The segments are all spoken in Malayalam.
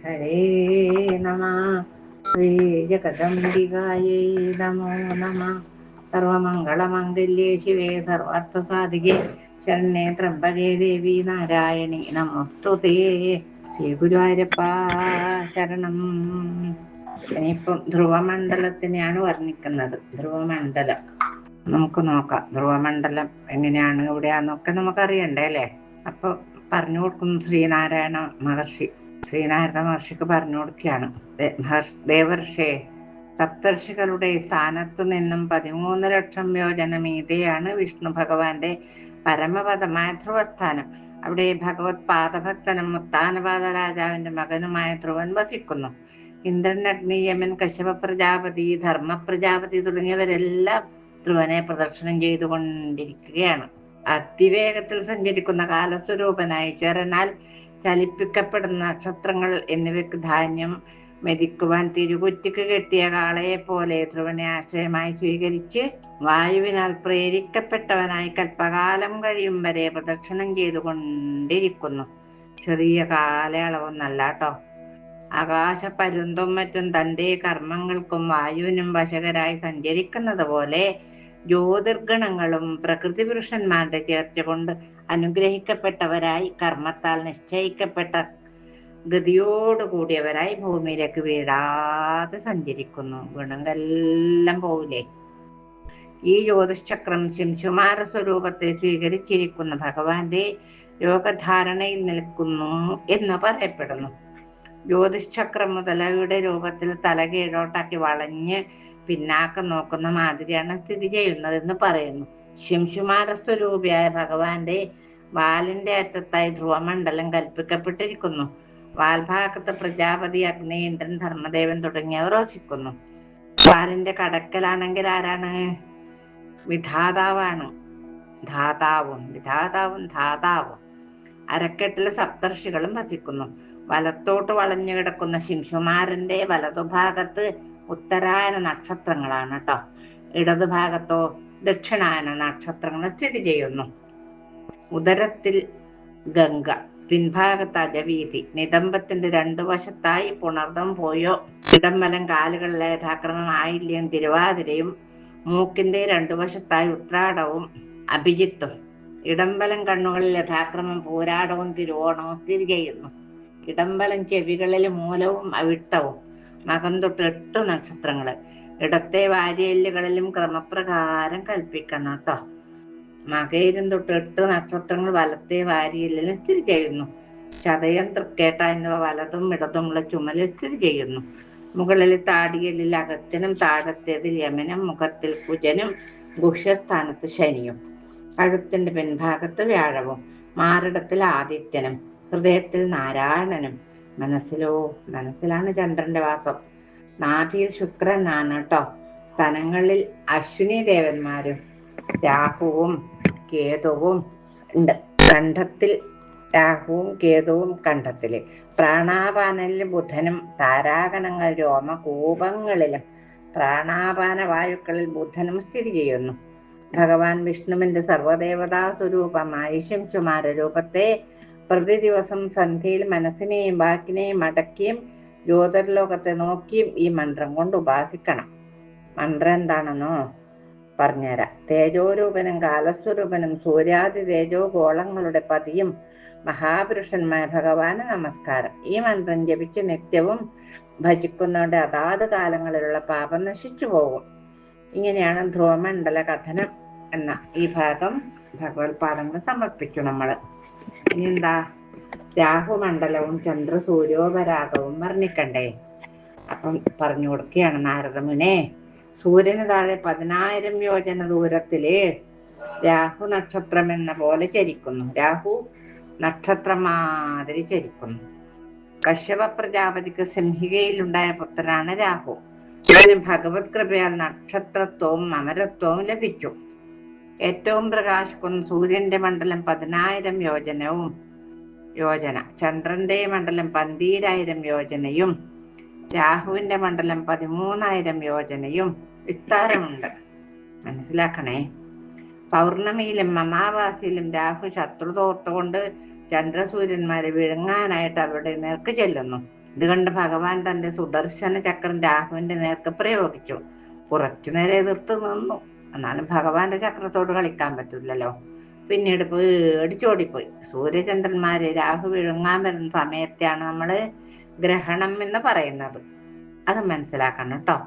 ഹരേ നമ. ശ്രീ ജഗദംബികായേ നമോ നമ. സർവമംഗളമംഗല്യേ ശിവേ സർവാർത്ഥസാധികേ ശരണ്യേ ത്രംബകേ ദേവി നാരായണി നമോസ്തുതേ. ശ്രീ ഗുരുവായൂരപ്പ ശരണം. ഇനിയിപ്പം ധ്രുവമണ്ഡലത്തിനെയാണ് വർണ്ണിക്കുന്നത്. ധ്രുവമണ്ഡലം നമുക്ക് നോക്കാം. ധ്രുവമണ്ഡലം എങ്ങനെയാണ്, എവിടെയാന്നൊക്കെ നമുക്കറിയണ്ടേ അല്ലേ? അപ്പൊ പറഞ്ഞു കൊടുക്കുന്നു ശ്രീനാരായണ മഹർഷി. ശ്രീനാരായണ മഹർഷിക്ക് പറഞ്ഞു കൊടുക്കുകയാണ്. ദേവർഷേ, സപ്തർഷികളുടെ സ്ഥാനത്തു നിന്നും 13 ലക്ഷം യോജന മീതെയാണ് വിഷ്ണു ഭഗവാന്റെ പരമപദമായ ധ്രുവസ്ഥാനം. അവിടെ ഭഗവത് പാദഭക്തനും മുത്താനപാത രാജാവിന്റെ മകനുമായ ധ്രുവൻ വസിക്കുന്നു. ഇന്ദ്രൻ, അഗ്നി, യമൻ, കശ്യപ പ്രജാപതി, ധർമ്മ പ്രജാപതി തുടങ്ങിയവരെല്ലാം ധ്രുവനെ പ്രദക്ഷിണം ചെയ്തുകൊണ്ടിരിക്കുകയാണ്. അതിവേഗത്തിൽ സഞ്ചരിക്കുന്ന കാലസ്വരൂപനായ ഈശ്വരനാൽ ചലിപ്പിക്കപ്പെടുന്ന നക്ഷത്രങ്ങൾ എന്നിവയ്ക്ക് ധാന്യം മെതിക്കുവാൻ തിരുകുറ്റിക്ക് കെട്ടിയ കാളയെ പോലെ ധ്രുവനെ ആശ്രയമായി സ്വീകരിച്ച് വായുവിനാൽ പ്രേരിക്കപ്പെട്ടവനായി കൽപ്പകാലം കഴിയും വരെ പ്രദക്ഷിണം ചെയ്തുകൊണ്ടിരിക്കുന്നു. ചെറിയ കാലയളവൊന്നല്ല കേട്ടോ. ആകാശപരുന്തും മറ്റും തന്റെ കർമ്മങ്ങൾക്കും വായുവിനും വശകരായി സഞ്ചരിക്കുന്നത് പോലെ ജ്യോതിർഗണങ്ങളും പ്രകൃതി പുരുഷന്മാരുടെ ചേർച്ച കൊണ്ട് അനുഗ്രഹിക്കപ്പെട്ടവരായി കർമ്മത്താൽ നിശ്ചയിക്കപ്പെട്ട ഗതിയോടുകൂടിയവരായി ഭൂമിയിലേക്ക് വീഴാതെ സഞ്ചരിക്കുന്നു. ഗുണങ്ങളെല്ലാം പോവില്ലേ? ഈ ജ്യോതിഷചക്രം ശിംശുമാര സ്വരൂപത്തെ സ്വീകരിച്ചിരിക്കുന്ന ഭഗവാന്റെ യോഗധാരണയിൽ നിൽക്കുന്നു എന്ന് പറയപ്പെടുന്നു. ജ്യോതിഷചക്രം മുതലയുടെ രൂപത്തിൽ തല കീഴോട്ടാക്കി വളഞ്ഞ് പിന്നാക്കം നോക്കുന്ന മാതിരിയാണ് സ്ഥിതി ചെയ്യുന്നതെന്ന് പറയുന്നു. ശിംശുമാര സ്വരൂപിയായ ഭഗവാന്റെ വാലിന്റെ അറ്റത്തായി ധ്രുവമണ്ഡലം കൽപ്പിക്കപ്പെട്ടിരിക്കുന്നു. വാൽഭാഗത്ത് പ്രജാപതി, അഗ്നി, ഇന്ദ്രൻ, ധർമ്മദേവൻ തുടങ്ങിയവർ വസിക്കുന്നു. വാലിന്റെ കടക്കലാണെങ്കിൽ ആരാണ്? വിധാതാവാണ്. വിധാതാവും ധാതാവും. അരക്കെട്ടിൽ സപ്തർഷികളും വസിക്കുന്നു. വലത്തോട്ട് വളഞ്ഞു കിടക്കുന്ന ശിംശുമാരന്റെ വലതുഭാഗത്ത് ഉത്തരായന നക്ഷത്രങ്ങളാണ് കേട്ടോ. ഇടതുഭാഗത്തോ ദക്ഷിണായന നക്ഷത്രങ്ങൾ സ്ഥിതി ചെയ്യുന്നു. ഉദരത്തിൽ ഗംഗ, പിൻഭാഗത്ത് അജവീതി, നിതംബത്തിന്റെ 2 വശത്തായി പുണർദം പോയോ ഇടംവലം കാലുകളിലെ യഥാക്രമം ആയില്യം തിരുവാതിരയും, മൂക്കിന്റെ 2 വശത്തായി ഉത്രാടവും അഭിജിത്തും, ഇടംവലം കണ്ണുകളിൽ യഥാക്രമം പൂരാടവും തിരുവോണവും സ്ഥിതി ചെയ്യുന്നു. ഇടംവലം ചെവികളിൽ മൂലവും അവിട്ടവും, മകം തൊട്ട് 8 നക്ഷത്രങ്ങള്. ഇടത്തെ വാരിയെല്ലുകളിലും ക്രമപ്രകാരം കൽപ്പിക്കണം കേട്ടോ. മകയിരം തൊട്ട് 8 നക്ഷത്രങ്ങൾ വലത്തെ വാരിയെല്ലിലും സ്ഥിതി ചെയ്യുന്നു. ചതയം, തൃക്കേട്ട എന്നിവ വലതും ഇടതുമുള്ള ചുമലിൽ സ്ഥിതി ചെയ്യുന്നു. മുകളിൽ താടിയെല്ലിൽ അഗസ്ത്യനും, താഴത്തേതിൽ യമനും, മുഖത്തിൽ കുജനും, ഗുഹ്യസ്ഥാനത്ത് ശനിയും, കഴുത്തിന്റെ പിൻഭാഗത്ത് വ്യാഴവും, മാറിടത്തിൽ ആദിത്യനും, ഹൃദയത്തിൽ നാരായണനും, മനസ്സിലാണ് ചന്ദ്രന്റെ വാസം. നാഭിയിൽ ശുക്രനാണ് കേട്ടോ. സ്ഥലങ്ങളിൽ അശ്വിനി ദേവന്മാരും രാഹുവും കേതുവും ഉണ്ട്. രാഹുവും കണ്ഠത്തില്. പ്രാണാപാനലിൽ ബുധനും, താരാഗണങ്ങൾ രോമകൂപങ്ങളിലും പ്രാണാപാന വായുക്കളിൽ ബുധനും സ്ഥിതി ചെയ്യുന്നു. ഭഗവാൻ വിഷ്ണുവിന്റെ സർവദേവതാ സ്വരൂപമായ ശിംശുമാര രൂപത്തെ പ്രതി ദിവസം സന്ധ്യയിൽ മനസ്സിനെയും വാക്കിനെയും അടക്കിയും ജ്യോതിർലോകത്തെ നോക്കിയും ഈ മന്ത്രം കൊണ്ട് ഉപാസിക്കണം. മന്ത്രം എന്താണെന്നോ പറഞ്ഞുതരാം. തേജോരൂപനും കാലസ്വരൂപനും സൂര്യാദി തേജോ ഗോളങ്ങളുടെ പതിയും മഹാപുരുഷന്മായ ഭഗവാന് നമസ്കാരം. ഈ മന്ത്രം ജപിച്ച് നിത്യവും ഭജിക്കുന്നവരുടെ അതാത് കാലങ്ങളിലുള്ള പാപം നശിച്ചു പോകും. ഇങ്ങനെയാണ് ധ്രുവമണ്ഡല കഥനം എന്ന ഈ ഭാഗം ഭഗവത് പാദങ്ങൾ സമർപ്പിച്ചു നമ്മള്. ഇനി എന്താ? രാഹുമണ്ഡലവും ചന്ദ്രസൂര്യോപരാഗവും വർണ്ണിക്കണ്ടേ? അപ്പം പറഞ്ഞു കൊടുക്കുകയാണ് നാരദമുനെ. സൂര്യന് താഴെ 10,000 യോജന ദൂരത്തില് രാഹു നക്ഷത്രം എന്ന പോലെ ചരിക്കുന്നു. രാഹു നക്ഷത്രം മാതിരി ചരിക്കുന്നു. കശ്യപ പ്രജാപതിക്ക് സിംഹികയിലുണ്ടായ പുത്രനാണ് രാഹു. ഇതിന് ഭഗവത് കൃപയാൽ നക്ഷത്രത്വവും അമരത്വവും ലഭിച്ചു. ഏറ്റവും പ്രകാശിക്കുന്ന സൂര്യന്റെ മണ്ഡലം 10,000 യോജന, ചന്ദ്രന്റെ മണ്ഡലം 12,000 യോജനയും, രാഹുവിന്റെ മണ്ഡലം 13,000 യോജനയും വിസ്താരമുണ്ട്. മനസ്സിലാക്കണേ. പൗർണമിയിലും അമാവാസിയിലും രാഹു ശത്രു തോർത്തുകൊണ്ട് ചന്ദ്രസൂര്യന്മാരെ വിഴുങ്ങാനായിട്ട് അവരുടെ നേർക്ക് ചെല്ലുന്നു. ഇത് കണ്ട് ഭഗവാൻ തന്റെ സുദർശന ചക്രം രാഹുവിന്റെ നേർക്ക് പ്രയോഗിച്ചു. കുറച്ചു നേരം എതിർത്ത് നിന്നു. എന്നാലും ഭഗവാന്റെ ചക്രത്തോട് കളിക്കാൻ പറ്റില്ലല്ലോ. പിന്നീട് പേടിച്ചോടിപ്പോയി. സൂര്യചന്ദ്രന്മാര് രാഹു വിഴുങ്ങാൻ വരുന്ന സമയത്തെയാണ് നമ്മള് ഗ്രഹണം എന്ന് പറയുന്നത്. അത് മനസ്സിലാക്കണം കേട്ടോ.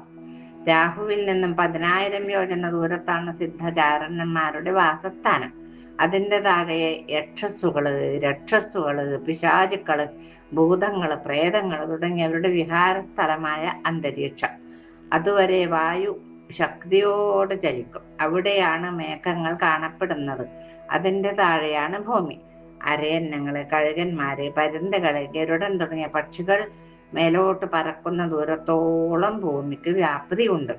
രാഹുവിൽ നിന്നും 10,000 യോജന ദൂരത്താണ് സിദ്ധചാരണന്മാരുടെ വാസസ്ഥാനം. അതിന്റെ താഴെ യക്ഷസ്സുകള്, രക്ഷസ്സുകള്, പിശാചുക്കള്, ഭൂതങ്ങള്, പ്രേതങ്ങള് തുടങ്ങിയവരുടെ വിഹാര സ്ഥലമായ അന്തരീക്ഷം. അതുവരെ വായു ശക്തിയോട് ചലിക്കും. അവിടെയാണ് മേഘങ്ങൾ കാണപ്പെടുന്നത്. അതിന്റെ താഴെയാണ് ഭൂമി. അരയന്നങ്ങള്, കഴുകന്മാര്, പരുന്തുകള്, ഗരുഡൻ തുടങ്ങിയ പക്ഷികൾ മേലോട്ട് പറക്കുന്ന ദൂരത്തോളം ഭൂമിക്ക് വ്യാപ്തിയുണ്ട്.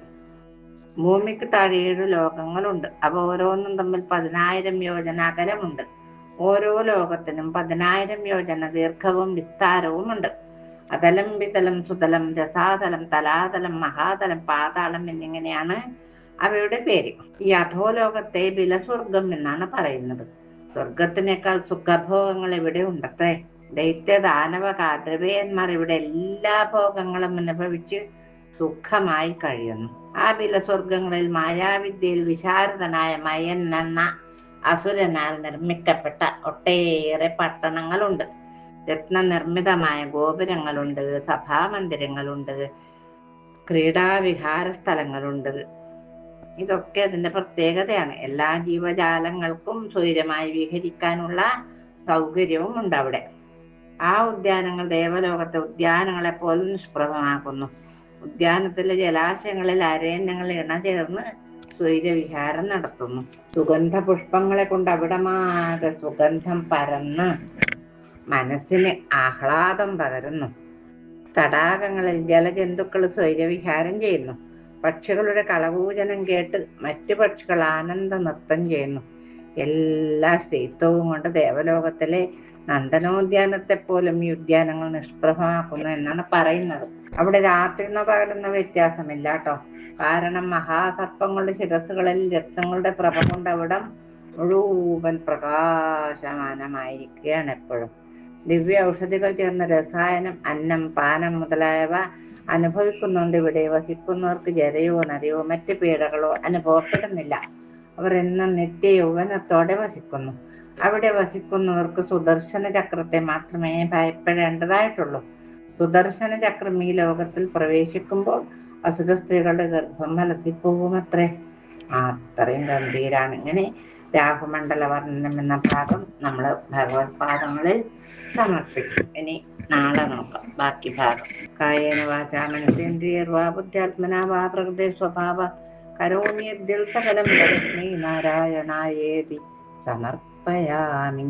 ഭൂമിക്ക് താഴെ 7 ലോകങ്ങളുണ്ട്. അവ ഓരോന്നും തമ്മിൽ 10,000 യോജന അകലമുണ്ട്. ഓരോ ലോകത്തിനും 10,000 യോജന ദീർഘവും വിസ്താരവും ഉണ്ട്. അതലം, വിതലം, സുതലം, രസാതലം, തലാതലം, മഹാതലം, പാതാളം എന്നിങ്ങനെയാണ് അവയുടെ പേര്. ഈ അധോലോകത്തെ ബിലസ്വർഗം എന്നാണ് പറയുന്നത്. സ്വർഗത്തിനേക്കാൾ സുഖഭോഗങ്ങൾ ഇവിടെ ഉണ്ടത്രേ. ദൈത്യ, ദാനവ, കാദ്രവേയന്മാർ ഇവിടെ എല്ലാ ഭോഗങ്ങളും അനുഭവിച്ച് സുഖമായി കഴിയുന്നു. ആ ബിലസ്വർഗങ്ങളിൽ മായാവിദ്യയിൽ വിശാരദനായ മയൻ എന്ന അസുരനാൽ നിർമ്മിക്കപ്പെട്ട ഒട്ടേറെ പട്ടണങ്ങളുണ്ട്. രത്നനിർമ്മിതമായ ഗോപുരങ്ങളുണ്ട്, സഭാമന്ദിരങ്ങളുണ്ട്, ക്രീഡാവിഹാര സ്ഥലങ്ങളുണ്ട്. ഇതൊക്കെ അതിന്റെ പ്രത്യേകതയാണ്. എല്ലാ ജീവജാലങ്ങൾക്കും സ്വൈരമായി വിഹരിക്കാനുള്ള സൗകര്യവും ഉണ്ട് അവിടെ. ആ ഉദ്യാനങ്ങൾ ദേവലോകത്തെ ഉദ്യാനങ്ങളെ പോലെ നിഷ്പ്രഭമാക്കുന്നു. ഉദ്യാനത്തിലെ ജലാശയങ്ങളിൽ അരയന്നങ്ങൾ ഇണചേർന്ന് സ്വൈരവിഹാരം നടത്തുന്നു. സുഗന്ധ പുഷ്പങ്ങളെ കൊണ്ട് അവിടമാകെ സുഗന്ധം പരന്ന് മനസ്സിന് ആഹ്ലാദം പകരുന്നു. തടാകങ്ങളിൽ ജലജന്തുക്കൾ സ്വൈരവിഹാരം ചെയ്യുന്നു. പക്ഷികളുടെ കളകൂജനം കേട്ട് മറ്റു പക്ഷികൾ ആനന്ദ നൃത്തം ചെയ്യുന്നു. എല്ലാ ശൈത്യവും കൊണ്ട് ദേവലോകത്തിലെ നന്ദനോദ്യാനത്തെ പോലും ഈ ഉദ്യാനങ്ങൾ നിഷ്പ്രഭമാക്കുന്നു എന്നാണ് പറയുന്നത്. അവിടെ രാത്രിന്നോ പകലെന്നോ വ്യത്യാസമില്ല കേട്ടോ. കാരണം മഹാസർപ്പങ്ങളുടെ ശിരസ്സുകളിൽ രക്തങ്ങളുടെ പ്രഭ കൊണ്ട് അവിടം മുഴുവൻ പ്രകാശമാനമായിരിക്കുകയാണ് എപ്പോഴും. ദിവ്യ ഔഷധികൾ ചേർന്ന രസായനം, അന്നം, പാനം മുതലായവ അനുഭവിക്കുന്നുണ്ട്. ഇവിടെ വസിക്കുന്നവർക്ക് ജരയോ നരയോ മറ്റ് പീഡകളോ അനുഭവപ്പെടുന്നില്ല. അവർ എന്നും നിത്യ യൗവനത്തോടെ വസിക്കുന്നു. അവിടെ വസിക്കുന്നവർക്ക് സുദർശന ചക്രത്തെ മാത്രമേ ഭയപ്പെടേണ്ടതായിട്ടുള്ളൂ. സുദർശന ചക്രം ഈ ലോകത്തിൽ പ്രവേശിക്കുമ്പോൾ അസുര സ്ത്രീകളുടെ ഗർഭം ഫലസിപ്പോകുമത്രേ. അത്രയും ഗംഭീരാണ്. ഇങ്ങനെ രാഹുമണ്ഡല വർണ്ണനം എന്ന ഭാഗം നമ്മൾ ഭഗവത് പാദങ്ങളിൽ സമർപ്പിക്കും. ഇനി നാളെ നോക്കാം ബാക്കി ഭാഗം. കായേന വാചാ മനസേന്ദ്രിയർവാ ബുദ്ധ്യാത്മനാ വാ പ്രകൃതേ സ്വഭാവ കരോമി യദ്ദിൽ സകലം തസ്മൈ നാരായണായേതി സമർപ്പയാമി.